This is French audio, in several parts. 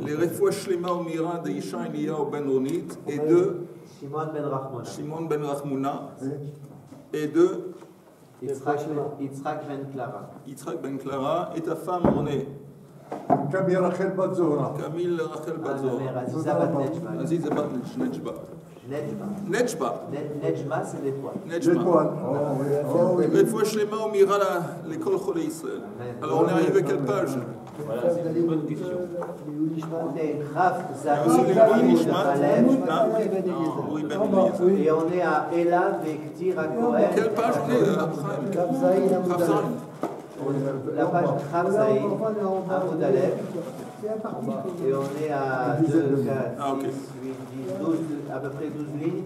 les Refoua Shlema Umira de Isha Eliyahu ben Ronit et de Shimon ben Rachmouna et de Yitzhak ben Clara et ta femme René. Camille Rachel Batzora. Camille Rachel Batzora. Aziza bat Nejba. Nejma, c'est l'étoile. Nejma. Refoua Shlema Umira l'école Cholei Israël. Alors on est arrivé à quelle page? Voilà, c'est une bonne question. Et on est à Ela Vektir Akohen. Quelle page on est là? La page Khavzaï, Amud Aleph. Et on est à 2, 4, 6, 8, 10, 12, à peu près 12 lignes.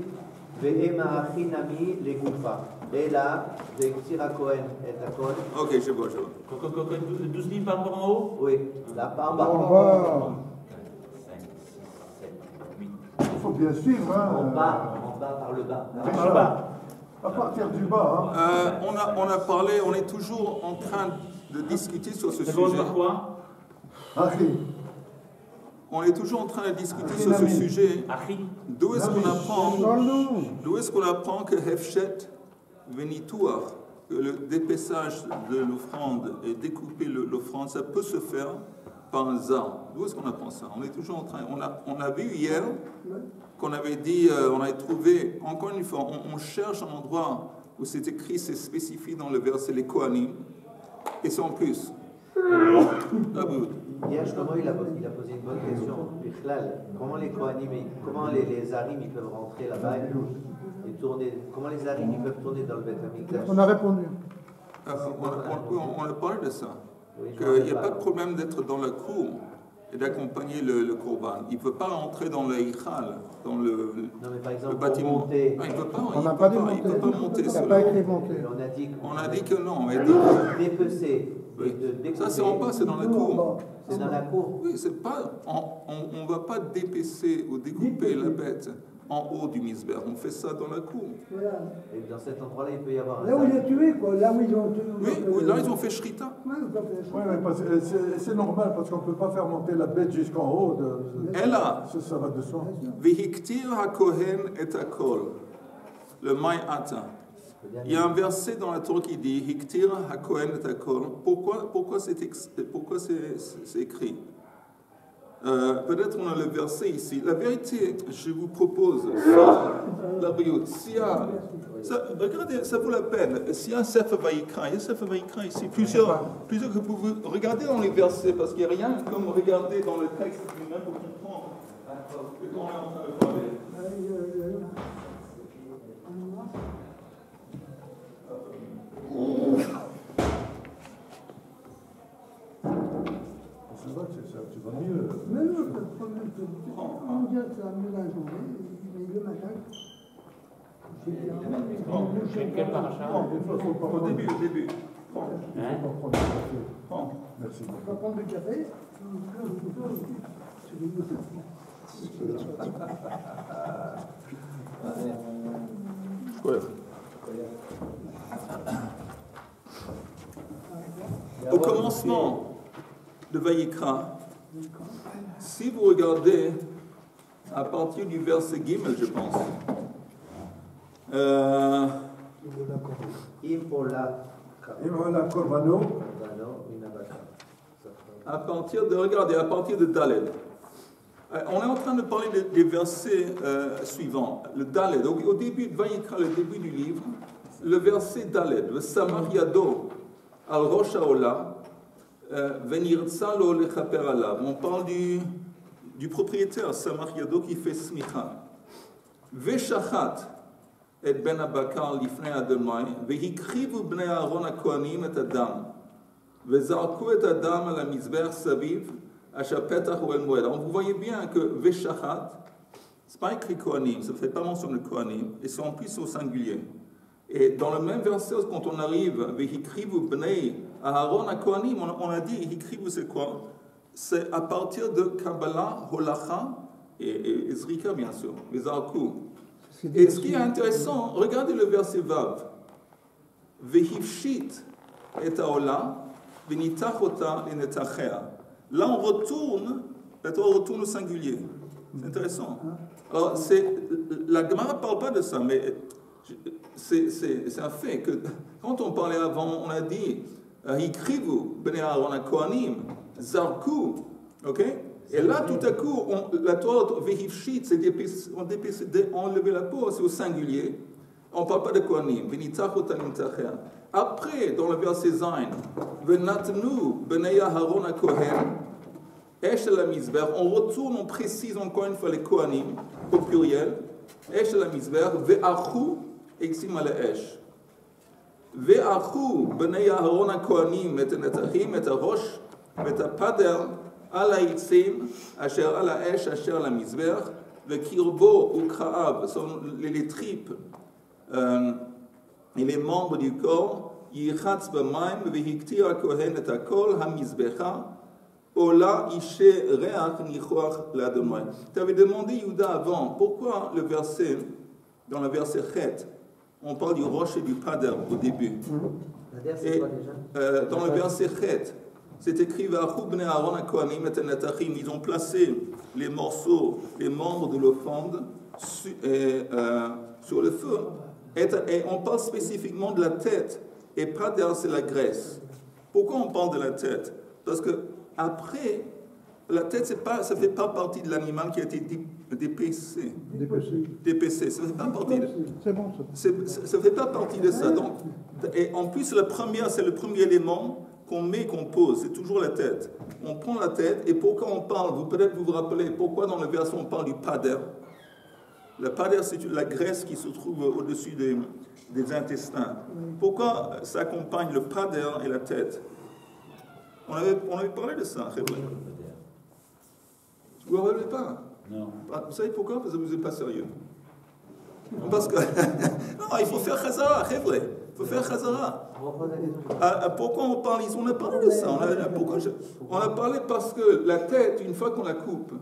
Ve'ema Achinami les Goufa. Ela Vektir Akohen et Akon. Ok, je vois. 12 lignes par rapport en haut? Oui, là, pas en bas. 5, 6, 7, 8. Il faut bien suivre. En bas, par le bas. Par le bas. À partir du bas. On a parlé, on est toujours en train de discuter sur ce Ça commence sujet. par quoi? On est toujours en train de discuter sur ce sujet. D'où est-ce qu'on apprend que Hefshet Venituar, que le dépaissage de l'offrande et découper l'offrande, ça peut se faire par un zar. D'où est-ce qu'on apprend ça? On est toujours en train. On a vu hier qu'on avait dit, on avait trouvé, encore une fois, on cherche un endroit où c'est écrit, c'est spécifié dans le verset les Kohanim, et c'est en plus. Hier, justement, il a posé une bonne question. Comment les Kohanim, comment les Harim ils peuvent rentrer là-bas et tourner? Comment les Harim ils peuvent tourner dans le Beth Amikdash? On a répondu. On a parlé de ça. Qu'il n'y a pas de problème d'être dans la cour et d'accompagner le Korban. Il ne peut pas rentrer dans le Hichal, dans le bâtiment. Monter. Ah, il ne peut pas, On n'a pas dit il monter. peut pas monter. Il n'a pas écrit monter. On a dit que non. Mais dépecer. oui. Ça, c'est en bas, c'est dans la cour. C'est dans la cour. Oui, c'est pas. On ne va pas dépecer ou découper la bête en haut du misber. On fait ça dans la cour. Voilà. Et dans cet endroit-là, il peut y avoir un. Là où il est tué, quoi. Là où ils ont tué. Oui, là, ils ont fait shrita. Ouais, ils ont fait Oui, mais c'est normal parce qu'on ne peut pas faire monter la bête jusqu'en haut. Et là, ça va de soi. Vehiktir hakohen et hakol. Le Maïata. Il y a un verset dans la Torah qui dit Hiktir hakohen et hakol. Pourquoi c'est écrit? Peut-être on a le verset ici. La vérité, je vous propose, la brioute, regardez, ça vaut la peine. S'il y a un Sefer Vayikra, il y a un Sefer Vayikra ici, plusieurs que vous pouvez regarder dans les versets, parce qu'il n'y a rien comme regarder dans le texte lui-même pour comprendre ce qu'on est en train de parler. Tu vas mieux. Mais non, le problème, on dirait que ça va mieux la journée, mais le matin. Quel paracha? Au début. Merci. On va prendre du café. Au commencement de Vayikra, si vous regardez à partir du verset Gimel, je pense, à partir de Daled. On est en train de parler des versets suivants. Le Daled, au début de Vayikra, le début du livre, le verset Daled, le Samar Yado al Rosh Haolam, Venirtsa lo lechaper alav. On parle du propriétaire, Samar Yado, qui fait smicha. Veshachat et ben Abakar lifnei Adonai, vehikrivu bnei Aaron hakohanim et adam, vezarku et adam al hamizber saviv, asher petach ou el moed. Donc vous voyez bien que Veshachat, c'est pas écrit Kohanim, ça ne fait pas mention de Kohanim, et c'est en plus au singulier. Et dans le même verset, quand on arrive, vehikrivu bnei Aaron hakohanim, on a dit, hikrivu c'est quoi? C'est à partir de Kabbalah, Holacha et Zrika, bien sûr, vezarku. Et ce qui est intéressant, regardez le verset Vav. Vehivshit et haolam, venitachota lenetachea. Là, on retourne La Torah retourne au singulier. C'est intéressant. Alors, la Gemara ne parle pas de ça, mais c'est un fait que quand on parlait avant, on a dit Hikrivu, Bnei Aaron HaKohanim, Zarku, ok? Et là, tout à coup, la Torah Vehivshit, c'est enlever la peau, c'est au singulier. On ne parle pas de Kohanim. Après, dans le verset Zain, Venatnu, Bnei Aaron HaKohen, Esh la Mizber, on retourne, on précise encore une fois les Kohanim, au pluriel. Esh la Mizber, Ve'achu, Exim ala Esh. Ve'achu, Bnei Aaron HaKohanim, et Netachim, et Rosh, et Pader, ala Exim, Asher ala Esh, Asher la Mizber, Ve'kirbo ou Kraav, sont les tripes et les membres du corps, Yichatz b'maim, Ve'hiktir HaKohen et HaKol, HaMizbecha, Ola ishe reach nichoach l'Adonai. Tu avais demandé, Yehuda, avant, pourquoi dans le verset Chet, on parle du roche et du pader au début. Et dans le verset Chet, c'est écrit V'achu bnei Aaron HaKohanim et Netachim. Ils ont placé les morceaux, les membres de l'offrande sur le feu. Et on parle spécifiquement de la tête. Et pader, c'est la graisse. Pourquoi on parle de la tête? Parce que après, la tête, ça ne fait pas partie de l'animal qui a été dépécé. Dépécé. Ça ne fait pas partie de C'est bon, ça. Ça fait pas partie de ça. Donc, et en plus, c'est le premier élément qu'on met, qu'on pose. C'est toujours la tête. On prend la tête, et pourquoi on parle? Peut-être vous rappelez pourquoi dans le verset on parle du pader. Le pader, c'est la graisse qui se trouve au-dessus des intestins. Pourquoi ça accompagne le pader et la tête? On avait parlé de ça, Vous ne vous rappelez pas? Non. Vous savez pourquoi? Parce que vous n'êtes pas sérieux. Parce que... non, il faut faire chazara, il faut faire chazara. Pourquoi on parle? On a parlé de ça. On a parlé parce que la tête, une fois qu'on la coupe,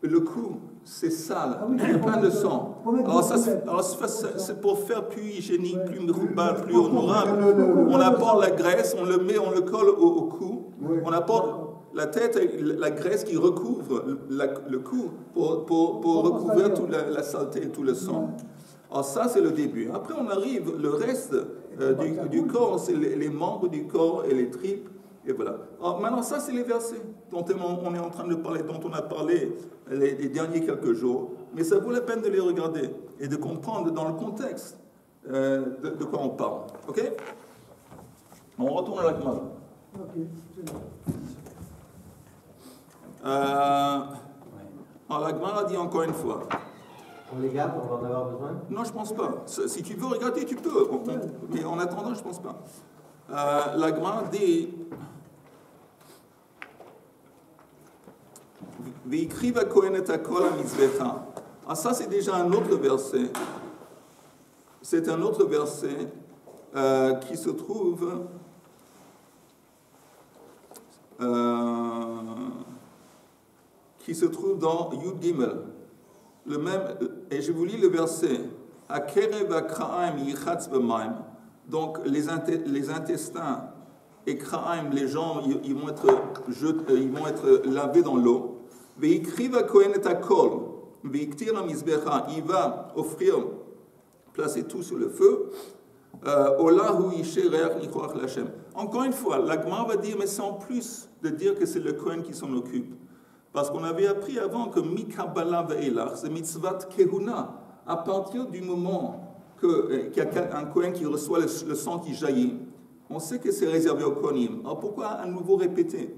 le cou, c'est sale, il y a plein de sang. Alors c'est pour faire plus hygiénique, plus mérubal, plus honorable. On apporte la graisse, on le colle au cou. On apporte la tête, la graisse qui recouvre le cou pour recouvrir toute la saleté et tout le sang. Alors ça, c'est le début. Après, on arrive, le reste du corps, c'est les membres du corps et les tripes. Et voilà. Alors maintenant, ça, c'est les versets dont on est en train de parler, dont on a parlé les derniers quelques jours. Mais ça vaut la peine de les regarder et de comprendre dans le contexte de quoi on parle. OK? On retourne à la Gemara. Alors la Gemara dit encore une fois. On les garde, on va en avoir besoin? Non, je pense pas. Si tu veux regarder, tu peux. Mais en attendant, je pense pas. La Gemara dit Ve'ikriva Kohen et HaKol HaMizbecha. Ah, ça, c'est déjà un autre verset. C'est un autre verset qui se trouve dans Yud Gimel. Le même, et je vous lis le verset. Akerev HaKra'im yichatz b'maim. Donc les intestins et Kra'im, les gens, ils vont être lavés dans l'eau. Ve'ikriva Kohen et HaKol, ve'iktir HaMizbecha, il va offrir, placer tout sur le feu. Olahu yishe reach nichoach l'Hashem. Encore une fois, la Gemara va dire, mais c'est en plus de dire que c'est le Kohen qui s'en occupe. Parce qu'on avait appris avant que Mikabala ve'elach, c'est mitzvat kehuna. À partir du moment qu'il y a un Kohen qui reçoit le sang qui jaillit, on sait que c'est réservé au Kohanim. Alors pourquoi à nouveau répéter?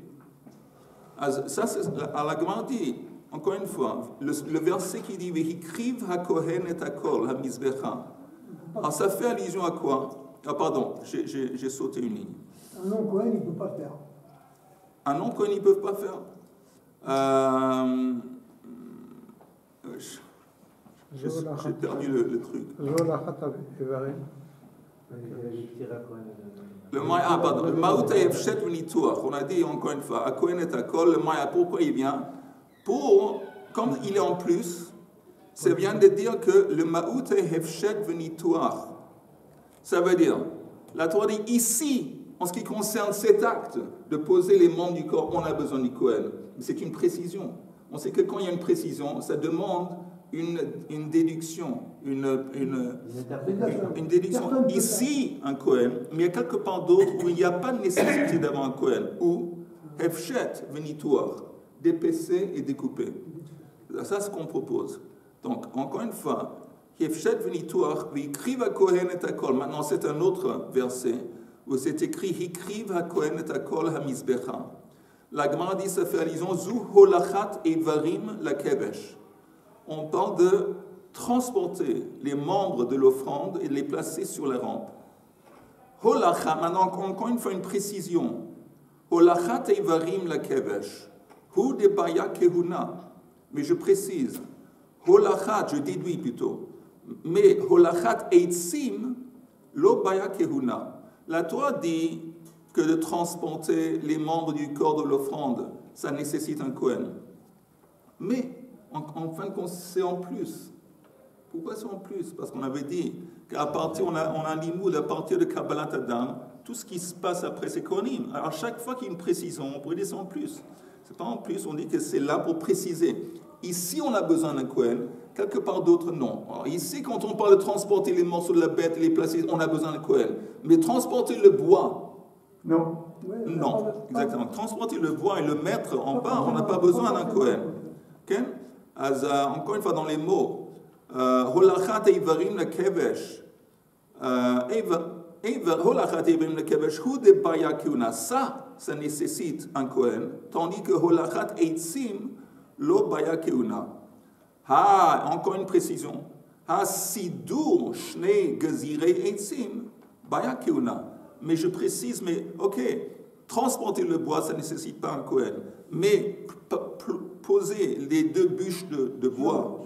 Ça, c'est la Gemara dit, encore une fois, le verset qui dit Vehikriv HaKohen et HaKol HaMizbecha. Alors ça fait allusion à quoi? Ah pardon, j'ai sauté une ligne. Un non Kohen, il ne peut pas faire. Un non Kohen, ils ne peuvent pas faire. J'ai perdu le truc. Le Maya, pardon. Le Maouta Yefshet Unituach. On a dit encore une fois, à Kohen et HaKol, le Maya, pourquoi il vient? Comme il est en plus, c'est bien de dire que le Maouta Yefshet Unituach. Ça veut dire, la Torah dit ici, en ce qui concerne cet acte de poser les membres du corps, on a besoin du Kohen. C'est une précision. On sait que quand il y a une précision, ça demande une déduction, une déduction. Ici, un Kohen, mais il y a quelque part d'autre où il n'y a pas de nécessité d'avoir un Kohen, où Hefshet venitoire, d'épaisser et découper. Ça, c'est ce qu'on propose. Donc, encore une fois, Hefshet venitoire, Hikriv ha-Kohen et ha-Kol. Maintenant, c'est un autre verset où c'est écrit Hikriv ha-Kohen et ha-Kol ha-Mizbecha. La Gemara dit, ça fait allusion, Zu holachat evarim la kevesh. On parle de transporter les membres de l'offrande et de les placer sur la rampe. Holachat, maintenant encore une fois une précision. Holachat evarim la kevesh. Hu de baya kehuna. Mais je précise. Holachat, je déduis plutôt. Mais holachat eitzim lo baya kehuna. La Torah dit que de transporter les membres du corps de l'offrande, ça nécessite un Kohen. Mais, en fin de compte, c'est en plus. Pourquoi c'est en plus? Parce qu'on avait dit qu'à partir, on a un limoud à partir de Kabbalat Adam, tout ce qui se passe après, c'est Kohanim. Alors, chaque fois qu'il y a une précision, on pourrait dire c'est en plus. C'est pas en plus, on dit que c'est là pour préciser. Ici, on a besoin d'un Kohen, quelque part d'autre, non. Alors, ici, quand on parle de transporter les morceaux de la bête et les placer, on a besoin d'un Kohen. Mais transporter le bois, non. Non, exactement. Transporter le bois et le mettre en bas, on n'a pas besoin d'un Kohen. Okay? Encore une fois, dans les mots, Holachat eivarim la kevesh. Holachat eivarim la kevesh, hu de baya kiuna. Ça nécessite un Kohen, tandis que Holachat eitzim lo baya kiuna. Encore une précision. Ha sidur shnei gezirei eitzim baya kiuna. Mais je précise, mais ok, transporter le bois, ça ne nécessite pas un Kohen. Mais poser les deux bûches de bois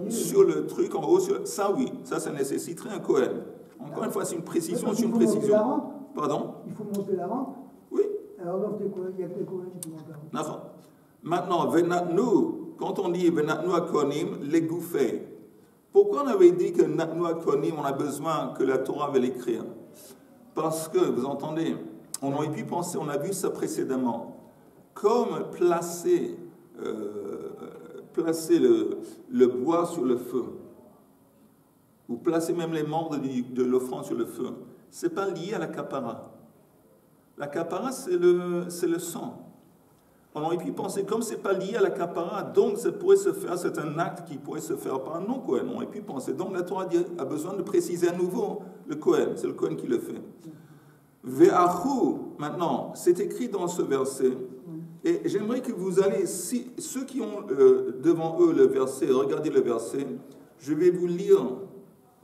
sur le truc en haut, ça oui, ça nécessiterait un Kohen. Encore une fois, c'est une précision, c'est une précision. Pardon? Il faut monter la rampe? Oui. Alors donc, il y a que les Kohen qui montent la rampe. Maintenant, venatnu, quand on dit venatnu akonim, les gouffés. Pourquoi on avait dit que natnu akonim, on a besoin que la Torah va l'écrire? Parce que, vous entendez, on aurait pu penser, on a vu ça précédemment, comme placer le bois sur le feu, ou placer même les membres de l'offrande sur le feu, ce n'est pas lié à la kapara. La kapara, c'est le sang. On aurait pu penser, comme ce n'est pas lié à la kapara, donc ça pourrait se faire, c'est un acte qui pourrait se faire par un non-Kohen. On aurait pu penser. Donc la Torah a besoin de préciser à nouveau le Kohen. C'est le Kohen qui le fait. Ve'achu, maintenant, c'est écrit dans ce verset. Et j'aimerais que vous allez, ceux qui ont devant eux le verset, regardez le verset. Je vais vous lire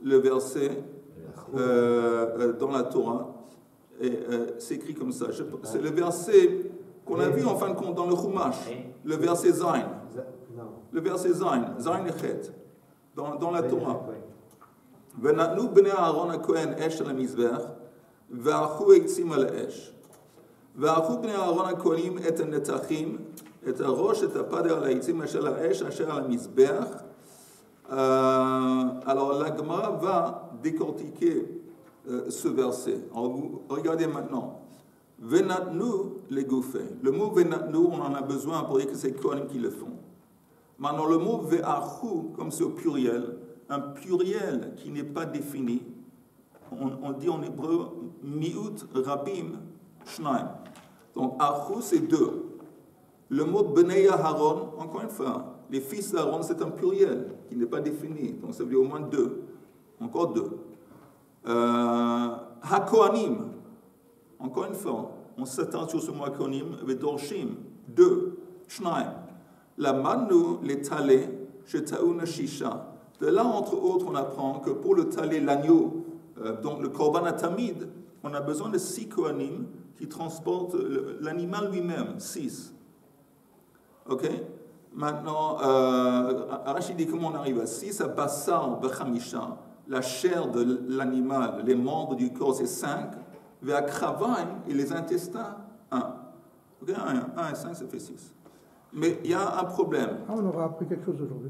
le verset dans la Torah. Et c'est écrit comme ça. C'est le verset qu'on a vu en fin de compte dans le Chumash, le verset Zain. Le verset Zain, Zain Echet, dans la Torah. Venatnu bnei Aaron ha-Kohen esh al hamizbech, ve'achu eitzim al ha'esh. Ve'achu bnei Aaron ha-Kohanim et ha-netachim, et ha-rosh et ha-pader al ha'eitzim asher al ha'esh asher al hamizbech. Alors la Gemara va décortiquer ce verset. Alors, regardez maintenant. Venatnu les gouffés. Le mot venatnu, on en a besoin pour dire que c'est les Kohanim qui le font. Maintenant, le mot ve'achu, comme c'est au pluriel, un pluriel qui n'est pas défini, on dit en hébreu mi'ut rabim shnaim. Donc, achu, c'est deux. Le mot bnei Aharon, encore une fois, les fils d'Aaron, c'est un pluriel qui n'est pas défini. Donc, ça veut dire au moins deux. Encore deux. Ha-Kohanim. Encore une fois, on s'attend sur ce mot Kohanim, Vedorshim, deux, Shnaim. La Manu, les talés, Shetaouna Shisha. De là, entre autres, on apprend que pour le talé, l'agneau, donc le Korban Tamid, on a besoin de 6 Kohanim qui transportent l'animal lui-même, 6. Ok? Maintenant, Rachid dit comment on arrive à 6, à Bassar Bechamisha, la chair de l'animal, les membres du corps, c'est 5. Vers Kravaï et les intestins, 1. Okay, 1 et 5, ça fait 6. Mais il y a un problème. On aura appris quelque chose aujourd'hui.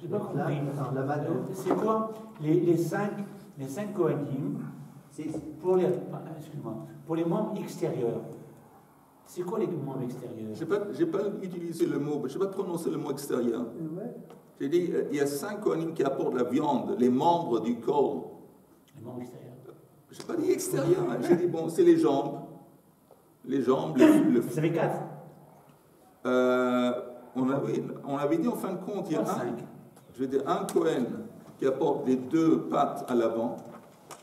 J'ai pas compris. C'est quoi les 5 Kohanim pour les membres extérieurs? C'est quoi les membres extérieurs? Je n'ai pas utilisé le mot, je n'ai pas prononcé le mot extérieur. J'ai dit, il y a 5 Kohanim qui apportent la viande, les membres du corps. Les membres extérieurs. Je n'ai pas dit extérieur, hein. J'ai dit, bon, c'est les jambes. Les jambes, Ça fait 4. On avait dit en fin de compte, il y a un Kohen qui apporte les 2 pattes à l'avant.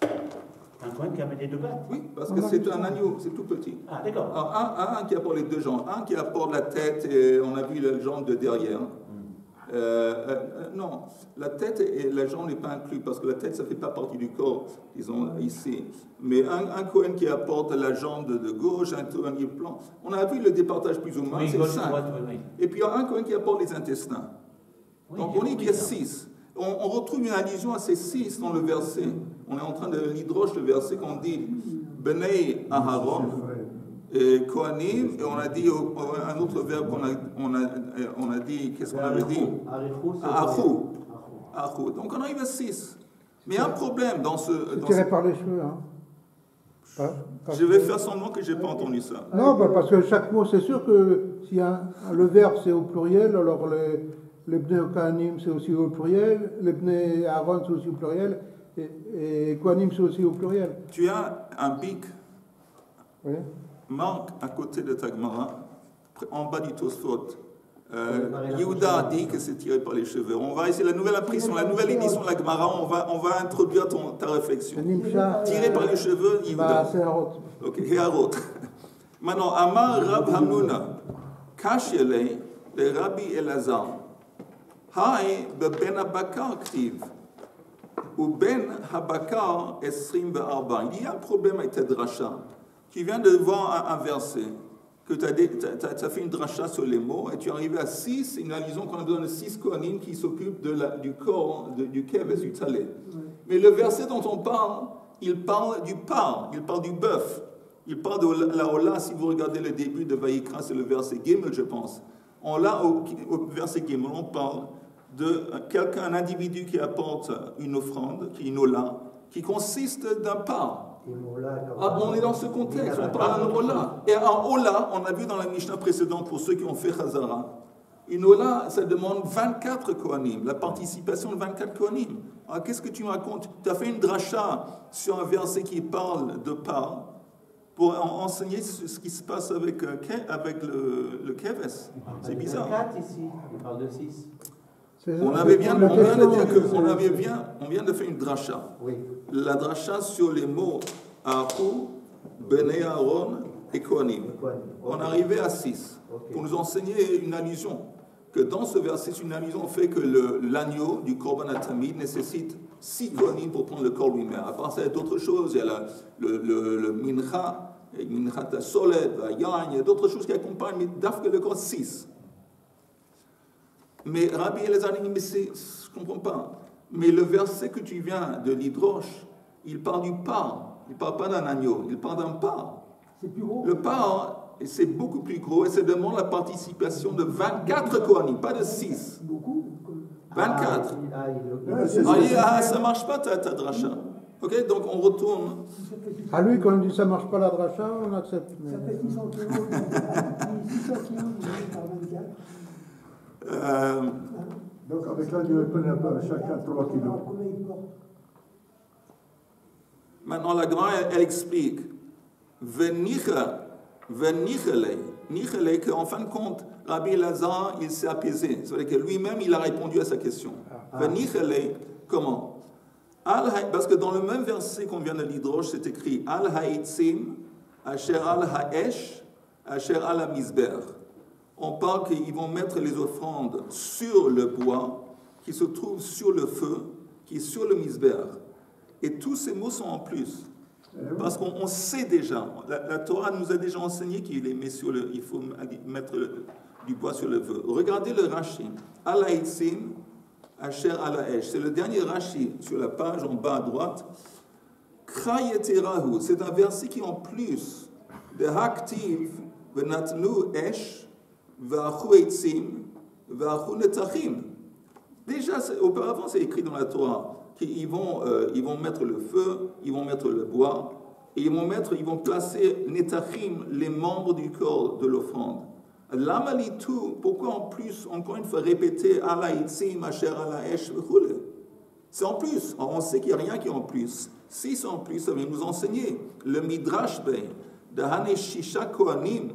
Un Kohen qui amène les 2 pattes? Oui, parce que c'est un agneau, c'est tout petit. Ah, d'accord. Alors, un qui apporte les 2 jambes, un qui apporte la tête, et on a vu la jambe de derrière. Non, la tête et la jambe n'est pas inclus, parce que la tête, ça ne fait pas partie du corps, disons, ici. Mais un Kohen qui apporte la jambe de gauche, un Kohen qui plan. On a vu le départage plus ou moins, oui, c'est 5. Oui. Et puis il y a un Kohen qui apporte les intestins. Oui, donc on dit qu'il y a 6. On retrouve une allusion à ces 6 dans le verset. On est en train de l'hydroche, le verset qu'on dit Benei Aharon, et Kohanim, et on a dit un autre verbe on a dit, qu'est-ce qu'on avait dit? Achou. Donc on arrive à 6. Mais il y a un problème dans ce. Tiré par les cheveux, hein. Je vais faire semblant que je n'ai pas entendu ça. Non, parce que chaque mot, c'est sûr que si le verbe c'est au pluriel, alors les Bnei Kohanim c'est aussi au pluriel, les Bnei Aaron c'est aussi au pluriel, et Kohanim c'est aussi au pluriel. Tu as un bic. Oui. Marc à côté de ta Gemara, en bas du Tosfot. Yehuda dit que c'est tiré par les cheveux. On va essayer la nouvelle impression, la nouvelle édition de la Gemara, on va introduire ta réflexion. Tiré par les cheveux, Yehuda. Ok, Héarot. Maintenant, Amar Rab Hamnuna, Kashele, le Rabbi Elazar, Hai ben Habakar Ktiv, ou ben Habakar Esrim Be'arba. Il y a un problème avec ta dracha. Tu viens de voir un verset, que tu as fait une dracha sur les mots, et tu es arrivé à 6, une allusion qu'on a donné 6 Kohanim qui s'occupent du corps, du keves, du talé. Mais le verset dont on parle, il parle du par, il parle du bœuf, il parle de la Ola. Si vous regardez le début de Vayikra, c'est le verset Gimel, je pense. Au verset Gimel, on parle de quelqu'un, un individu qui apporte une offrande, qui est une Ola, qui consiste d'un par. On est dans ce contexte, on parle d'un Ola. Et en Ola, on a vu dans la Mishnah précédente, pour ceux qui ont fait Chazara, une Ola, ça demande 24 Kohanim, la participation de 24 Kohanim. Alors qu'est-ce que tu me racontes? Tu as fait une dracha sur un verset qui parle de par, pour enseigner ce qui se passe avec le Keves. C'est bizarre. 4 ici, il parle de 6. On vient de faire une dracha. Oui. La dracha sur les mots Achou, Benei Aaron et Kohanim. On arrivait à 6. Okay. Pour nous enseigner une allusion. Que dans ce verset, c'est une allusion au fait que l'agneau du Korban Atamid nécessite 6 Kohanim pour prendre le corps lui-même. À part ça, il y a d'autres choses. Il y a le Mincha, Mincha Tasolet, Vayan, il y a d'autres choses qui accompagnent, mais d'afke le corps 6. Mais Rabbi Elazar dit, mais je ne comprends pas. Mais le verset que tu viens de l'Hydroche, il parle du par. Il ne parle pas d'un agneau, il parle d'un par. C'est plus gros. Le par, c'est beaucoup plus gros et ça demande la participation de 24 Kohanim, pas de 6. Beaucoup. 24. Ça ne marche pas ta dracha. Ok, donc on retourne. À lui, quand on dit ça ne marche pas la dracha, on accepte. Ça fait 600 kilos. 600 kilos par 24. Donc avec l'agneau, il prenait pas chacun 3 kilos. Maintenant, la Gemara, elle explique Nichele, qu'en fin de compte, Rabbi Elazar, il s'est apaisé. C'est-à-dire que lui-même, il a répondu à sa question. Nichele, comment? Parce que dans le même verset qu'on vient de l'Hydroche, c'est écrit Al Ha'itzim, Asher Al Ha'esh, Asher Al Ha'mizber. On parle qu'ils vont mettre les offrandes sur le bois, qui se trouve sur le feu, qui est sur le misber. Et tous ces mots sont en plus. Parce qu'on sait déjà, la Torah nous a déjà enseigné il faut mettre du bois sur le feu. Regardez le Rashi. Al Ha'itzim, Asher Al Ha'esh. C'est le dernier Rashi sur la page en bas à droite. Krayeterahu. C'est un verset qui en plus de Haktiv, Venatnu Esh, V'achu Eitzim, V'achu Netachim. Déjà, auparavant, c'est écrit dans la Torah qu'ils vont mettre le feu, ils vont mettre le bois, et ils vont placer netachim, les membres du corps de l'offrande. L'amalitu, pourquoi en plus, encore une fois, répéter ala itzim, asher ala esh, c'est en plus. On sait qu'il n'y a rien qui est en plus. Si c'est en plus, ça vient nous enseigner. Le midrash ben, de haneshisha kohanim,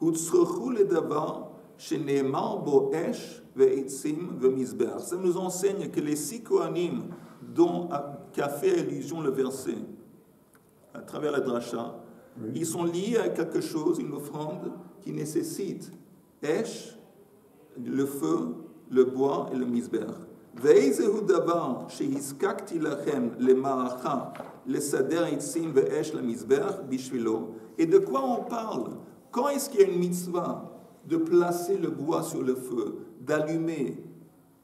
utzrechu le davar, sheneemar bo esh, ve'itzim, ve'mizber. Ça nous enseigne que les 6 kohanim qu'a fait allusion le verset, à travers la dracha, oui. Ils sont liés à quelque chose, une offrande qui nécessite esh, le feu, le bois et le misber. Ve'ezehu davar shehiskakti lachem le ma'acha le sader itzim ve'esh le misber bishvilo. Et de quoi on parle? Quand est-ce qu'il y a une mitzvah de placer le bois sur le feu, d'allumer?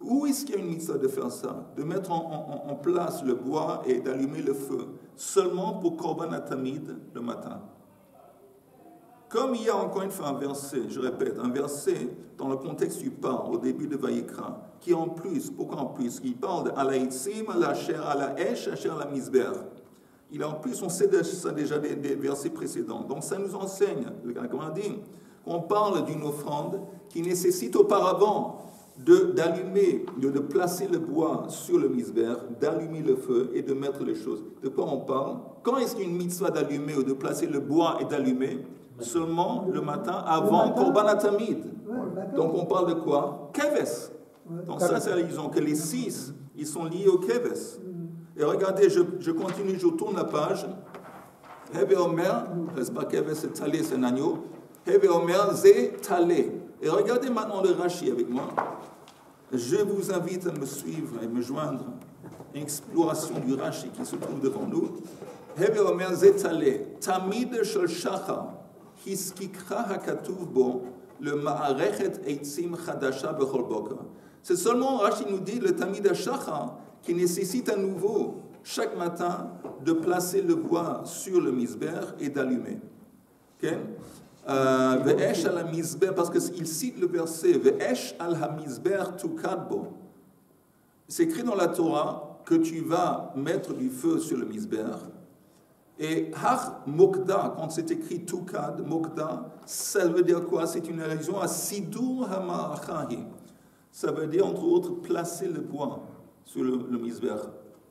Où est-ce qu'il y a une mitzvah de faire ça? De mettre en place le bois et d'allumer le feu? Seulement pour Korban Atamid le matin. Comme il y a encore une fois un verset, je répète, un verset dans le contexte du pain, au début de Vayikra, qui en plus, pourquoi en plus? Il parle de Ala Itzim, Ala Asher, Ala Esh, Asher, Ala Misber. Il en plus, on sait ça déjà des versets précédents. Donc ça nous enseigne, comme on dit, qu'on parle d'une offrande qui nécessite auparavant d'allumer, de placer le bois sur le misber, d'allumer le feu et de mettre les choses. De quoi on parle? Quand est-ce qu'il y a une mitzvah d'allumer ou de placer le bois et d'allumer? Seulement le matin avant Korban Atamid. Donc on parle de quoi? Keves. Donc ça, c'est la raison que les 6, ils sont liés au Keves. Et regardez, je continue, je tourne la page. Heve Omer, c'est pas Keves, c'est Talé, c'est un agneau. Heve Omer, Zé Talé. Et regardez maintenant le Rashi avec moi. Je vous invite à me suivre et me joindre à une exploration du Rashi qui se trouve devant nous. Heve Omer Zetale, Tamid Shel Shachar, Hiskikra Hakatuv Bo, le Ma'arechet Eitzim Chadasha Bechol Boker. C'est seulement, Rashi nous dit, le Tamid Shachar qui nécessite à nouveau, chaque matin, de placer le bois sur le misber et d'allumer. Okay? Ve'esh al ha-mizber, parce qu'il cite le verset Ve'esh al ha-mizber tukadbo. C'est écrit dans la Torah que tu vas mettre du feu sur le misber. Et hach mokda, quand c'est écrit tukad, mokda, ça veut dire quoi? C'est une allusion à sidur ha-ma'achahi. Ça veut dire entre autres placer le bois sur le misber.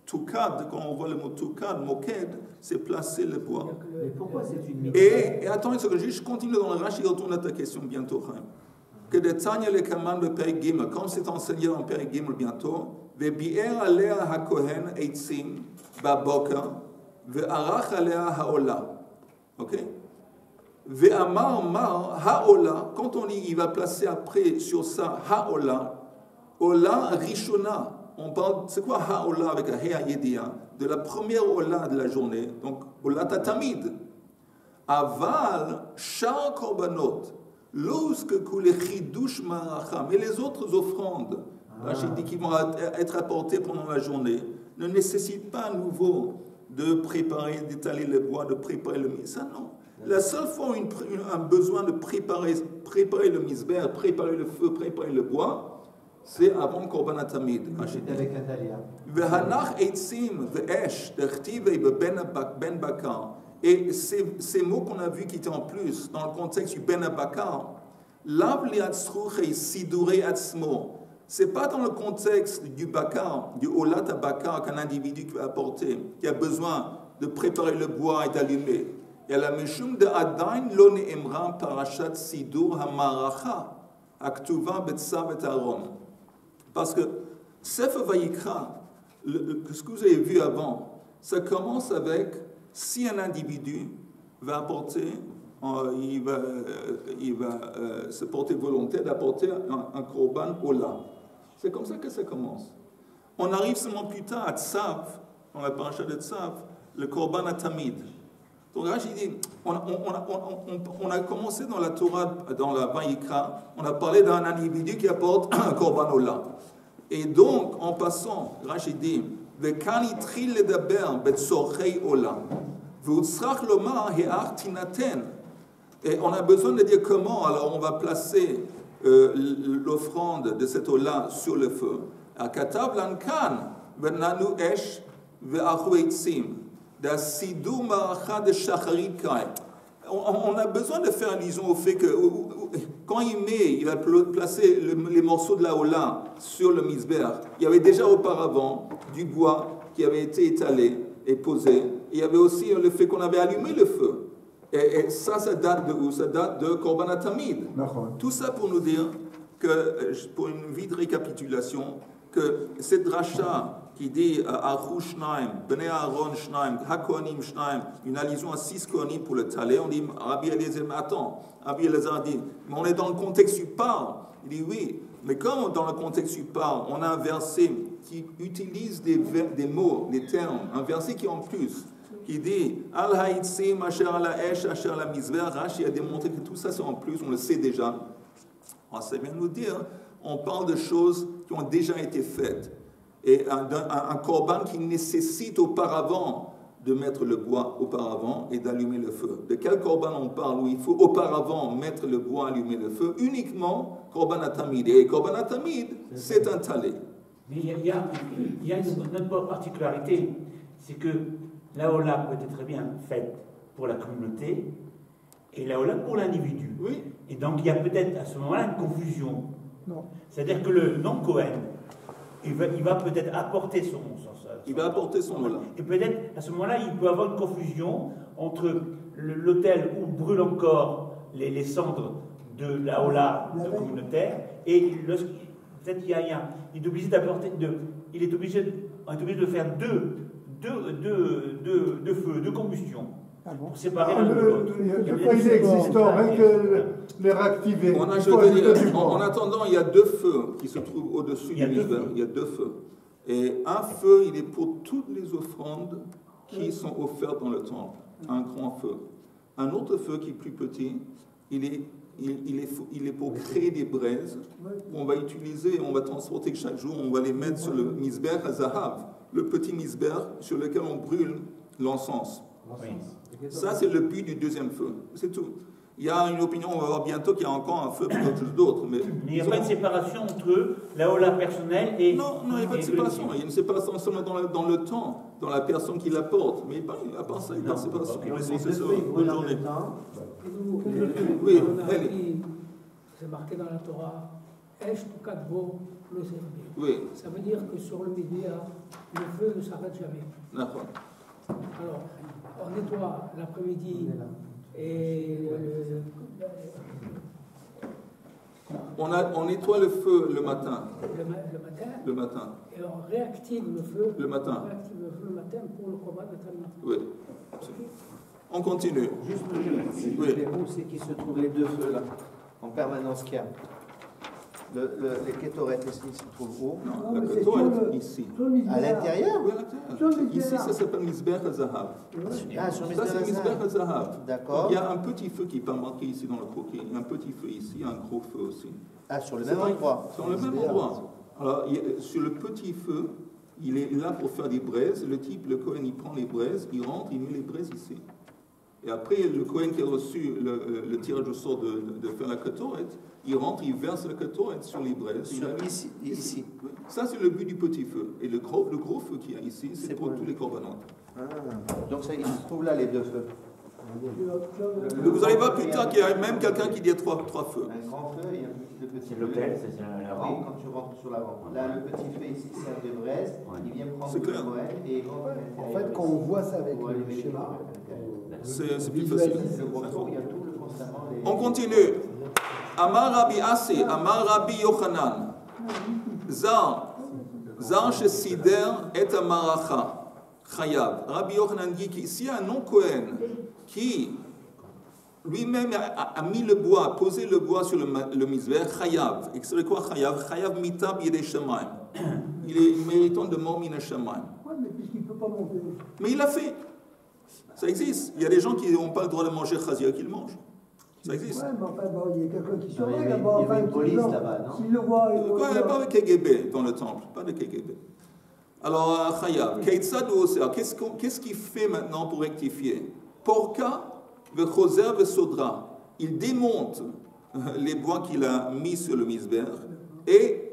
Tukad, quand on voit le mot tukad, moked, c'est placer le bois. Mais pourquoi c'est une mitzvah? Et attends une seconde, je continue dans le Rashi, je retourne à ta question bientôt. Que de Tanya le Kaman de Père Gimel, comme c'est enseigné dans Père Gimel bientôt, Ve'bi'er alea ha-kohen eitzim ba-boka, ve'arach alea ha-ola. Ok? Ve'amar mar ha-ola, quand on dit, il va placer après sur ça ha-ola, ola rishona. On parle, c'est quoi ha-ola avec un hea yedia? De la première ola de la journée, donc ola tatamid. Aval shar korbanot, lorsque kule chidush ma'acha, mais les autres offrandes, j'ai dit qui vont être apportées pendant la journée, ne nécessitent pas à nouveau de préparer, d'étaler le bois, de préparer le misber. Ça non. La seule fois où un besoin de préparer le misber, préparer le feu, préparer le bois, c'est avant Korban Atamid. Avec Natalia. Vehanach eitzim ve'esh derchtivei ben bakar. Et ces mots qu'on a vus qui étaient en plus dans le contexte du ben bakar, lav liatzruchei sidurei atzmo. C'est pas dans le contexte du bakar, du olat bakar qu'un individu va apporter, qui a besoin de préparer le bois et d'allumer. Et la meshum de adain lo ne'emra parashat sidur hamaracha aktuva betsav et Aaron. Parce que Sefer Vayikra, ce que vous avez vu avant, ça commence avec si un individu va apporter, il va se porter volontaire d'apporter un korban ola. C'est comme ça que ça commence. On arrive seulement plus tard à Tzav, dans la paracha de Tzav, le korban atamid. Donc là, j'ai dit, on a commencé dans la Torah, dans la Vayikra, on a parlé d'un individu qui apporte un korban ola. Et donc, en passant, Rashi dit, Vekan itril ledaber betzorchei ola, v'utzrach lomar he'ach tinaten. Et on a besoin de dire comment, alors on va placer l'offrande de cet ola sur le feu. Akatav lankan, v'nanu esh ve'achu eitzim. d'Asidu Maracha de Shacharit Kai. On a besoin de faire allusion au fait que quand il va placer les morceaux de la Ola sur le Mizbeach, il y avait déjà auparavant du bois qui avait été étalé et posé. Il y avait aussi le fait qu'on avait allumé le feu. Et ça date de où? Ça date de Korban HaTamid. Tout ça pour nous dire que, pour une vite récapitulation, que cette dracha qui dit Achu Shnaim, Bnei Aaron Shnaim, HaKohanim Shnaim, une allusion à 6 Kohanim pour le Talé, on dit Rabbi Eliezer, mais attends, Rabbi Eliezer dit, mais on est dans le contexte du parle. Il dit oui, mais comme dans le contexte du parle, on a un verset qui utilise des mots, des termes, un verset qui en plus, qui dit Al Haïtse, Masher ala Esh, Asher la Mizver, Rashi a démontré que tout ça c'est en plus, on le sait déjà. Alors, ça vient nous dire, on parle de choses qui ont déjà été faites. Et un korban qui nécessite auparavant de mettre le bois auparavant et d'allumer le feu. De quel korban on parle où il faut auparavant mettre le bois, allumer le feu? Uniquement korban hatamid. Et korban hatamid, c'est un talé. Mais il y a une autre particularité, c'est que la Ola peut être très bien faite pour la communauté et la Ola pour l'individu. Oui. Et donc il y a peut-être à ce moment-là une confusion. Non. C'est-à-dire que le non-Cohen, il va peut-être apporter son il va apporter son Ola. Et peut-être à ce moment-là, il peut y avoir une confusion entre l'autel où brûlent encore les cendres de la Ola de communautaire et peut-être il est obligé d'apporter il est obligé de faire deux feux, deux combustions. Ah bon? Pour séparer l'un de l'autre. Il est existant, rien que les réactiver. En attendant, il y a 2 feux qui se trouvent au-dessus du Mizbeach. Il y a 2 feux. Et un feu, il est pour toutes les offrandes qui sont offertes dans le temple. Un grand feu. Un autre feu qui est plus petit, il est pour créer des braises. On va utiliser, on va transporter chaque jour, on va les mettre sur le Mizbeach à Zahav, le petit Mizbeach sur lequel on brûle l'encens. Oui. Ça, c'est le but du 2e feu. C'est tout. Il y a une opinion, on va voir bientôt qu'il y a encore un feu pour quelque chose d'autre. Mais il n'y a pas de séparation entre la Ola personnelle et... Non, il n'y a pas de séparation. Il y a une séparation seulement dans le temps, dans la personne qui la porte. Mais à part ça, il n'y a pas de séparation. Bonne journée. Oui, c'est marqué dans la Torah, Esh Tukadbo le servir. Oui. Ça veut dire que sur le Média, le feu ne s'arrête jamais. D'accord. Alors, on nettoie l'après-midi et on nettoie le feu le matin. Le matin. Et on réactive le feu. Le matin. On réactive le feu le matin pour le Korban HaTamid. Oui. On continue. Juste où c'est qui se trouvent les 2 feux là, en permanence qu'il y a. Les kétorettes ici se trouvent où? Non, la kétorette ici. À l'intérieur? Oui, à l'intérieur. Ici, ça s'appelle Mizbeach HaZahav. Ah, sur Ça, c'est Mizbeach HaZahav. D'accord. Il y a un petit feu qui n'est pas marqué ici dans le croquis. Il y a un petit feu ici, un gros feu aussi. Ah, sur le même endroit? Sur le même endroit. Alors, sur le petit feu, il est là pour faire des braises. Le Kohen, il prend les braises, il rentre, il met les braises ici. Et après, le Kohen qui a reçu le tirage au sort de faire la kétorette, il rentre, il verse la kétorette sur les braises. Ici. Ça, c'est le but du petit feu. Et le gros feu qu'il y a ici, c'est pour tous les corbanotes. Ah, donc ça, il se trouve là, les 2 feux. Vous allez voir plus tard qu'il y a même quelqu'un qui dit 3 feux. Un grand feu et le petit C'est feu. l'autel, c'est la Oui, rampe. quand tu rentres sur la rampe. Là, le petit feu ici sert de braise. Il vient prendre le Kohen et il rentre à l'intérieur. En fait, quand on voit ça avec Pour allumer le les schéma, C'est plus facile. Le gros feu, il y a tout le constamment. On continue. Amar Rabbi Asi, Amar Rabbi Yochanan. Zar shesider et amaracha. Chayav. Rabbi Yochanan dit qu'ici, un non-Kohen qui lui-même a mis le bois, posé le bois sur le Mizbeach, Chayav. Et c'est quoi Chayav? Chayav mitab yedei shamayim. Il est méritant de mort mina shamayim. Oui, mais puisqu'il ne peut pas monter. Mais il l'a fait. Ça existe. Il y a des gens qui n'ont pas le droit de manger chazir qu'ils mangent. Ça existe. Oui, mais enfin, bon, il y a quelqu'un qui surveille Il y là-bas. avait une police là-bas, non? S'il le voit, il Il n'y a pas de KGB dans le temple. Pas de KGB. Alors, Chayav, qu'est-ce qu'il fait maintenant pour rectifier? Porka, Vechoser, Vesodra. Il démonte les bois qu'il a mis sur le Mizbeach et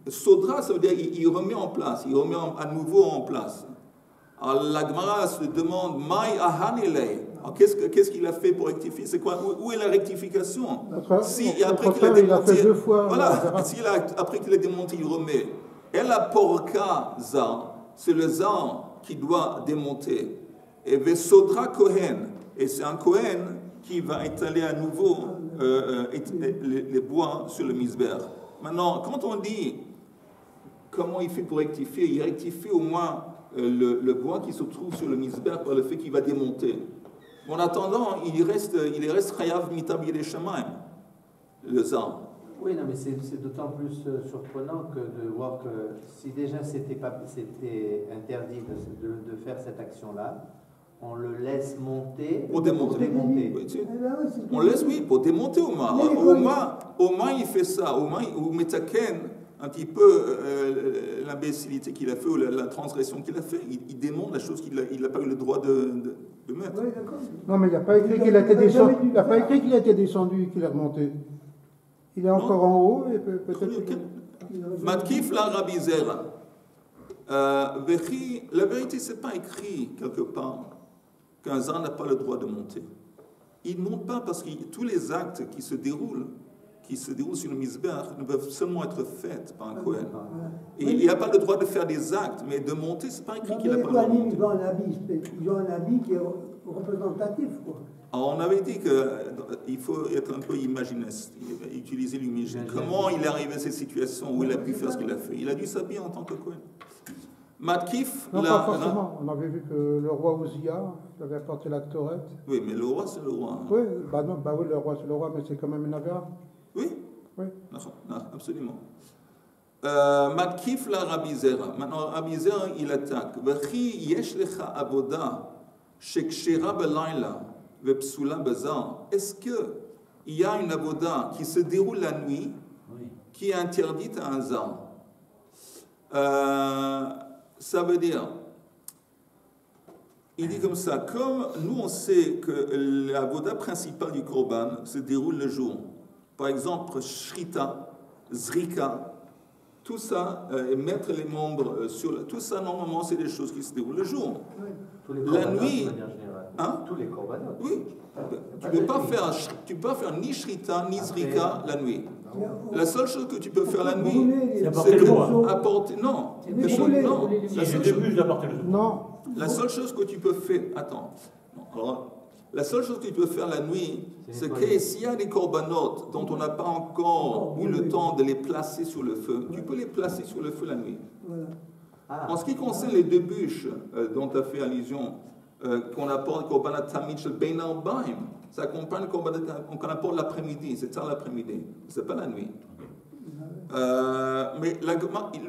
Sodra, ça veut dire il remet en place, il remet à nouveau en place. Alors la Gemara se demande, Mai ahanele. Qu'est-ce qu'il a fait pour rectifier? C'est quoi? Où est la rectification? Si après qu'il a démonté, voilà, après qu'il a démonté, il remet. Et la porka za, c'est le za qui doit démonter. Et vesodra kohen, et c'est un kohen qui va étaler à nouveau les bois sur le misber. Maintenant, quand on dit comment il fait pour rectifier, il rectifie au moins le bois qui se trouve sur le misber par le fait qu'il va démonter. En attendant, il reste chayav mitabir et shamaim, le zan. Oui, non, mais c'est d'autant plus surprenant que de voir que si déjà c'était interdit de faire cette action-là, on le laisse monter pour démonter. Oui, on laisse, oui, pour démonter au moins il fait ça, au moins il metaken un petit peu l'imbécilité qu'il a fait ou la transgression qu'il a fait. Il démonte la chose qu'il n'a pas eu le droit de mettre. Oui, non, mais il n'y a pas écrit qu'il a été descendu. Il n'a pas écrit qu'il a été descendu et qu'il est remonté. Il est encore en haut et peut-être. Matkif la rabizera. La vérité, c'est pas écrit quelque part qu'un zan n'a pas le droit de monter. Il ne monte pas parce que tous les actes qui se déroulent sur le misbeh ne peuvent seulement être faits par un Kohen. Et il n'a pas le droit de faire des actes, mais de monter, c'est pas écrit qu'il n'a pas le droit de monter. Ils ont un habit qui est représentatif, quoi. Alors on avait dit qu'il faut être un peu imaginiste, utiliser l'imagination. Comment il est arrivé à cette situation où il a pu faire ce qu'il a fait? Il a dû s'habiller en tant que Kohen. Matkif, non, pas forcément. On avait vu que le roi Ouzia avait apporté la Torah. Oui, mais le roi, c'est le roi. Oui, oui, le roi, c'est le roi, mais c'est quand même une avéra. Oui, oui. Non, absolument. Matkif la Rabizera. Maintenant, Rabizera, il attaque. V'chi yesh lecha avoda shekshera belayla vepsula bazar. Est-ce qu'il y a une avoda qui se déroule la nuit, qui est interdite à un zan? Ça veut dire, il dit comme ça, comme nous on sait que la voda principale du korban se déroule le jour, par exemple shrita, zrika, tout ça, mettre les membres sur tout ça normalement c'est des choses qui se déroulent le jour. La nuit, hein? Tous les korbanot. Oui, tu ne peux pas faire ni shrita ni zrika la nuit. La seule chose que tu peux faire la nuit, c'est apporter. Non, la seule chose que tu peux faire. Attends. La seule chose que tu peux faire la nuit, c'est que s'il y a des corbanotes dont on n'a pas encore eu le temps de les placer sur le feu, tu peux les placer sur le feu la nuit. En ce qui concerne les deux bûches dont tu as fait allusion, qu'on apporte korbanat tamid shel bein arbaim, ça accompagne le korbanat qu'on apporte l'après-midi, c'est tard l'après-midi, c'est pas la nuit. Mais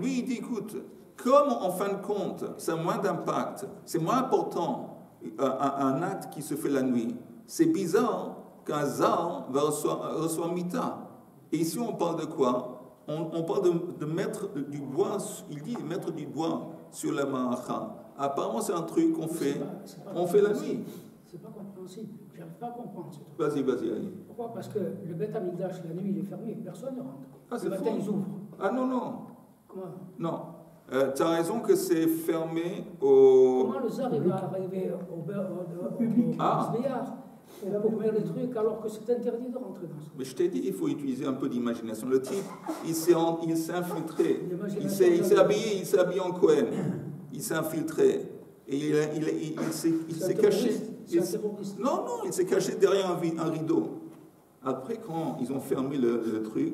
lui il dit écoute, comme en fin de compte, c'est moins d'impact, c'est moins important un acte qui se fait la nuit, c'est bizarre qu'un zar va recevoir mita. Et ici on parle de quoi? On parle de mettre du bois, il dit mettre du bois sur la maracha. Apparemment, c'est un truc qu'on fait, on fait la nuit. C'est pas compréhensible. Je n'arrive pas à comprendre. Vas-y, allez. Pourquoi? Parce que le Beth Amikdash, la nuit, il est fermé, personne ne rentre. Le matin, ils ouvrent. Ah non. Comment? Non. Tu as raison que c'est fermé au... Comment le zar va arriver au public, pour couvrir les trucs, alors que c'est interdit de rentrer dans ça? Mais je t'ai dit, il faut utiliser un peu d'imagination. Le type, il s'est infiltré. Il s'est habillé en Kohen. Il s'est infiltré et il s'est caché. Non, il s'est caché derrière un rideau. Après, quand ils ont fermé le truc,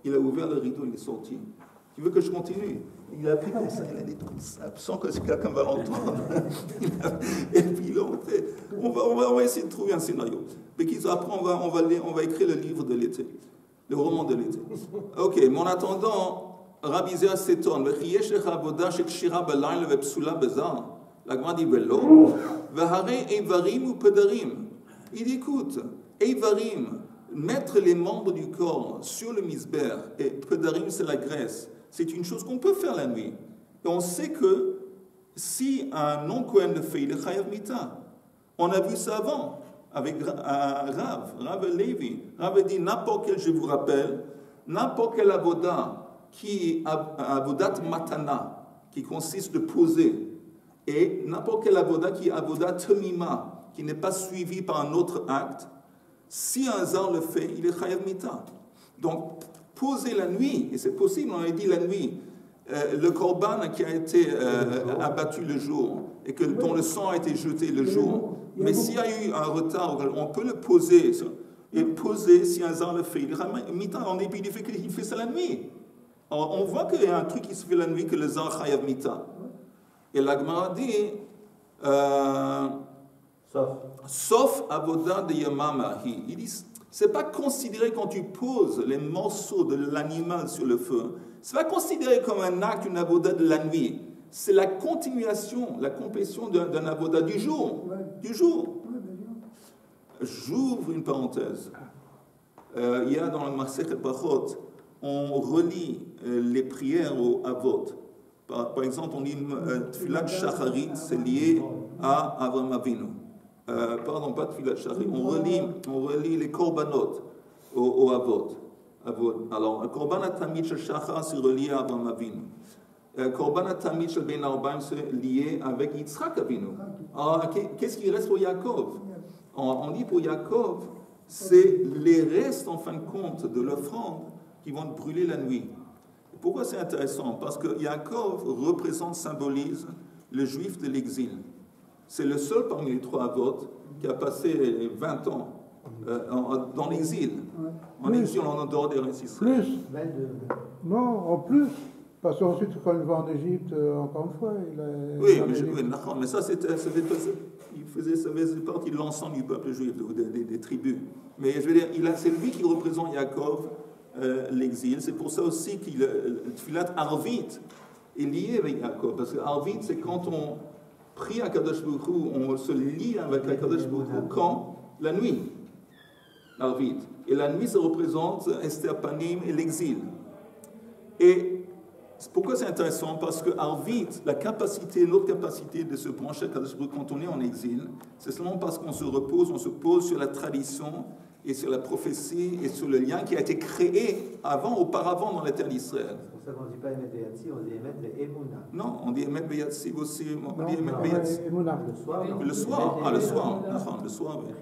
il a ouvert le rideau, il est sorti. Tu veux que je continue? Il a pris comme ça, il a dit comme ça, sans que quelqu'un va l'entendre. Et puis il est rentré. On va essayer de trouver un scénario. Mais après, on va écrire le livre de l'été, le roman de l'été. Ok, mais en attendant. Rabbi Zera s'étonne. La Gemara dit Velo. Il dit écoute, Eivarim, mettre les membres du corps sur le misber, et Pedarim c'est la graisse, c'est une chose qu'on peut faire la nuit. Et on sait que si un non-Kohen le fait, il est Chayav Mita. On a vu ça avant avec Rav Levi. Rav dit n'importe quel, je vous rappelle, n'importe quel avoda qui est avodat matana, qui consiste de poser Et n'importe quel avoda qui est avoda temima, qui n'est pas suivi par un autre acte, si un zar le fait, il est chayav mita. Donc, poser la nuit, et c'est possible, on a dit la nuit, le korban qui a été abattu le jour, et dont le sang a été jeté le jour, mais s'il y a eu un retard, on peut le poser, et poser si un zar le fait. Il est chayav mita, en dépit du fait qu'il fait ça la nuit. Alors, on voit qu'il y a un truc qui se fait la nuit, que le zar chayav mita. Et la Gemara dit, sauf avoda de yamamahi. Il dit, c'est pas considéré quand tu poses les morceaux de l'animal sur le feu, c'est pas considéré comme un acte, une avoda de la nuit. C'est la continuation, la complétion d'un avoda du jour. Du jour. J'ouvre une parenthèse. Il y a dans le Masechet Brachot, on relie les prières au avot. Par exemple, on dit Tfilat Shacharit, c'est lié à Avraham Avinu. Pardon, pas Tfilat Shacharit. On relie les korbanot au avot. Alors, Korban Tamid Shel Shachar, c'est relié à Avraham Avinu. Korban Tamid Shel Ben Arbaim, c'est lié avec Yitzhak Avinu. Alors, qu'est-ce qui reste pour Yaakov? On dit pour Yaakov, c'est les restes, en fin de compte, de l'offrande qui vont brûler la nuit. Pourquoi c'est intéressant? Parce que Yaakov représente, symbolise le juif de l'exil. C'est le seul parmi les trois avots qui a passé 20 ans dans l'exil. En exil, en dehors des récits. Plus. Non, en plus. Parce qu'ensuite, quand il va en Égypte, encore une fois, il a... Oui, mais ça, ça faisait partie de l'ensemble du peuple juif, des tribus. Mais je veux dire, c'est lui qui représente Yaakov, l'exil. C'est pour ça aussi que le Tfilat Arvit est lié avec Yaakov. Parce que Arvit, c'est quand on prie à Kadosh Baruch Hu, on se lie avec Kadosh Baruch Hu quand? La nuit. Arvit. Et la nuit, ça représente Esther Panim et l'exil. Et pourquoi c'est intéressant? Parce que Arvit, notre capacité de se brancher à Kadosh Baruch Hu quand on est en exil, c'est seulement parce qu'on se repose, on se pose sur la tradition et sur la prophétie et sur le lien qui a été créé auparavant dans la terre d'Israël. C'est pour ça qu'on ne dit pas Emet Beyatsi, on dit Emet Be'emuna. Non, on dit Emet Beyatsi aussi. On dit Emet Beyatsi. Le soir. Le soir, oui.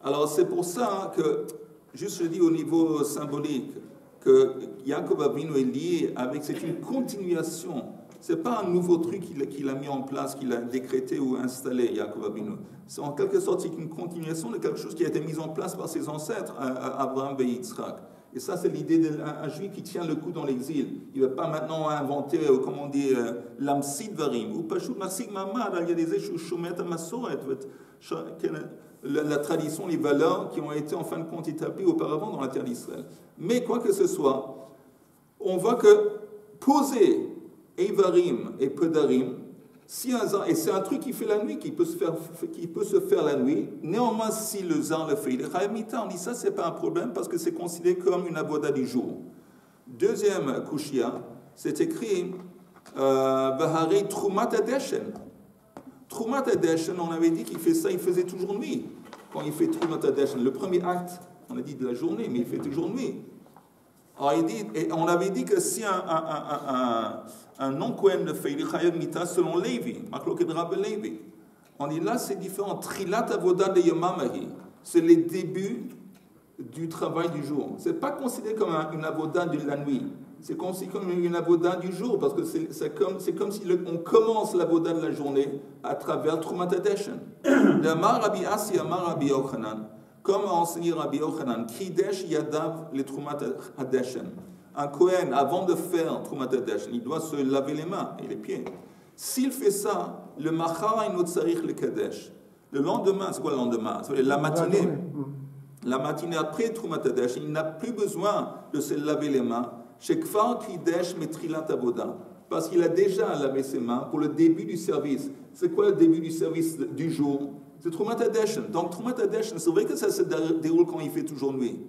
Alors c'est pour ça que, juste je dis au niveau symbolique, que Yaakov Avinu est lié avec, c'est une continuation. Ce n'est pas un nouveau truc qu'il a mis en place, qu'il a décrété ou installé, Yaakov Avinu. C'est en quelque sorte c'est une continuation de quelque chose qui a été mis en place par ses ancêtres, Abraham et Yitzhak. Et ça, c'est l'idée d'un juif qui tient le coup dans l'exil. Il ne va pas maintenant inventer, comme on dit, l'amsid varim, ou pashut marsik mamad, il y a des échous, shomet amasoret, la tradition, les valeurs qui ont été en fin de compte établies auparavant dans la terre d'Israël. Mais quoi que ce soit, on voit que poser Eivarim et Pedarim, et c'est un truc qui fait la nuit, qui peut se faire la nuit, néanmoins si le zar le fait, il est chayav mita. On dit ça, c'est pas un problème parce que c'est considéré comme une avoda du jour. Deuxième kushia, c'est écrit Vahari Trumat Adeshen. Trumat Adeshen, on avait dit qu'il fait ça, il faisait toujours nuit. Quand il fait Trumat Adeshen, le premier acte, on a dit de la journée, mais il fait toujours nuit. Alors il dit, et on avait dit que si un non-Kohen le fait, il est chayav mita selon Lévi, Machloket Rabbe Lévi. On dit là, c'est différent. Trilat avoda de yamamahi, c'est les débuts du travail du jour. C'est pas considéré comme une avoda de la nuit. C'est considéré comme une avoda du jour, parce que c'est comme si on commence l'avoda de la journée à travers Trumat Adeshen. D'Amar Rabbi Asi, Amar Rabbi Yochanan. Comme a enseigné Rabbi Yochanan, Kidesh Yadav le Trumat Adeshen. Un Kohen, avant de faire Trumat Adeshen, il doit se laver les mains et les pieds. S'il fait ça, le Machar Inot Sarich le Kadesh. Le lendemain, c'est quoi le lendemain? C'est la matinée. La matinée après Trumat Adeshen, il n'a plus besoin de se laver les mains. Shekfar Kidesh Metrilat Avoda. Parce qu'il a déjà lavé ses mains pour le début du service. C'est quoi le début du service du jour? C'est Trumat Adeshen. Donc Trumat Adeshen, c'est vrai que ça se déroule quand il fait toujours nuit.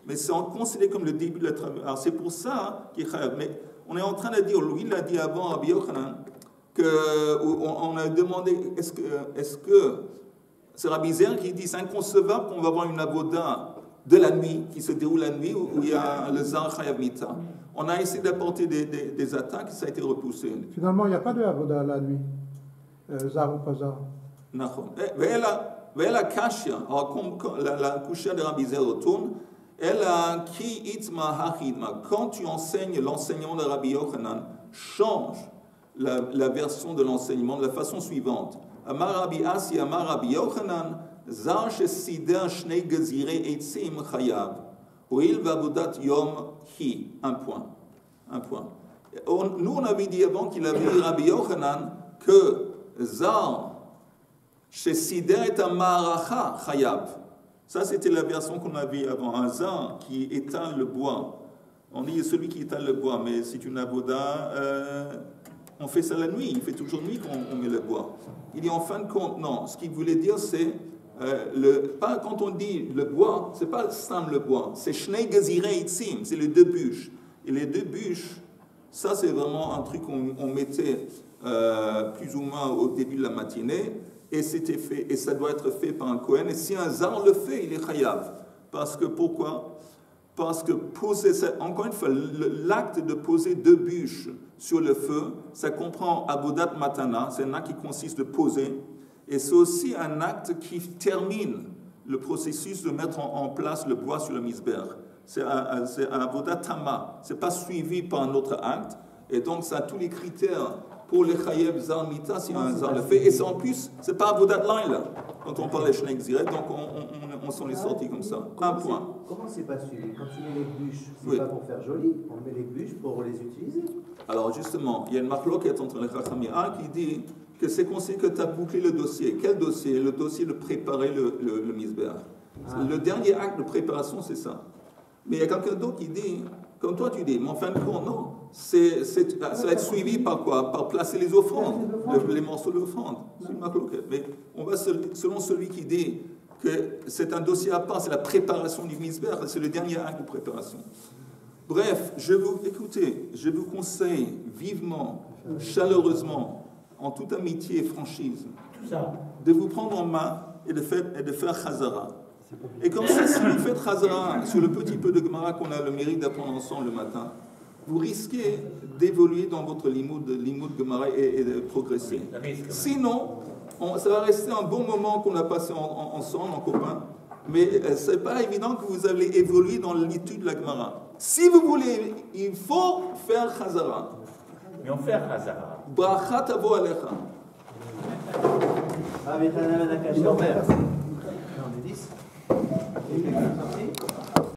Mais c'est considéré comme le début de la travail. Alors c'est pour ça qu'il y a... Mais on est en train de dire, lui il a dit avant à Rabbi Yochanan, qu'on a demandé, est-ce que c'est Rabbi Zer qui dit, c'est inconcevable qu'on va avoir une avoda de la nuit, qui se déroule la nuit, où il y a le Zar Chayav Mita. On a essayé d'apporter des attaques, ça a été repoussé. Finalement, il n'y a pas de Avoda la nuit, Zar ou pas Zar. Ve'ela Kashia, la Kushia de Rabbi Zer retourne, elle a Ki Itma Hachidma. Quand tu enseignes l'enseignement de Rabbi Yochanan, change la version de l'enseignement de la façon suivante. Amar Rabbi Asi, Amar Rabbi Yochanan, Zar Shesider Shnei Gezire Eitzim Chayav. Oil Vabudat Yom Hi. Un point. Nous, on avait dit avant qu'il avait dit Rabbi Yochanan que Zar Shesider est un Maracha Chayav. Ça, c'était la version qu'on avait avant. Un Zar qui éteint le bois. On dit celui qui éteint le bois, mais c'est une avoda. On fait ça la nuit. Il fait toujours nuit qu'on met le bois. Il dit en fin de compte, non. Ce qu'il voulait dire, c'est pas quand on dit le bois, c'est pas Stam le bois, c'est Shnei Gezire Itzim, c'est les 2 bûches. Et les 2 bûches, ça c'est vraiment un truc qu'on mettait plus ou moins au début de la matinée, et c'était fait, et ça doit être fait par un Kohen. Et si un Zar le fait, il est Chayav. Parce que pourquoi? Parce que poser, encore une fois, l'acte de poser 2 bûches sur le feu, ça comprend Avodat Matana, c'est un acte qui consiste de poser. Et c'est aussi un acte qui termine le processus de mettre en place le bois sur le misber. C'est un avodat tama. Ce n'est pas suivi par un autre acte. Et donc, ça a tous les critères pour les chayev zar mita si un zar le fait. Et en plus, ce n'est pas avodat laila quand on parle de shnei gziret. Donc, on s'en est sorti comme ça. Un point. Comment c'est pas suivi? Quand tu mets les bûches, c'est pas pour faire joli. On met les bûches pour les utiliser. Alors, justement, il y a une marloquette entre les chachamim. Un qui dit que c'est conseillé que tu as bouclé le dossier. Quel dossier? Le dossier de préparer le misber. Le dernier acte de préparation, c'est ça. Mais il y a quelqu'un d'autre qui dit, comme toi tu dis, mais en fin de compte, non. Ça va être suivi par quoi? Par placer les offrandes, les morceaux d'offrande. C'est une marloquette. Mais on va selon celui qui dit que c'est un dossier à part, c'est la préparation du misber, c'est le dernier acte de préparation. Bref, je vous conseille vivement, chaleureusement, en toute amitié et franchise, de vous prendre en main et de faire Chazara. Et comme ça, si vous faites Chazara sur le petit peu de Gemara qu'on a le mérite d'apprendre ensemble le matin, vous risquez d'évoluer dans votre limoud Gemara et de progresser. Sinon, ça va rester un bon moment qu'on a passé ensemble, en copains, mais ce n'est pas évident que vous allez évoluer dans l'étude de la Gemara. Si vous voulez, il faut faire Chazara. Mais on fait Chazara. Bracha tavo alecha. On est 10.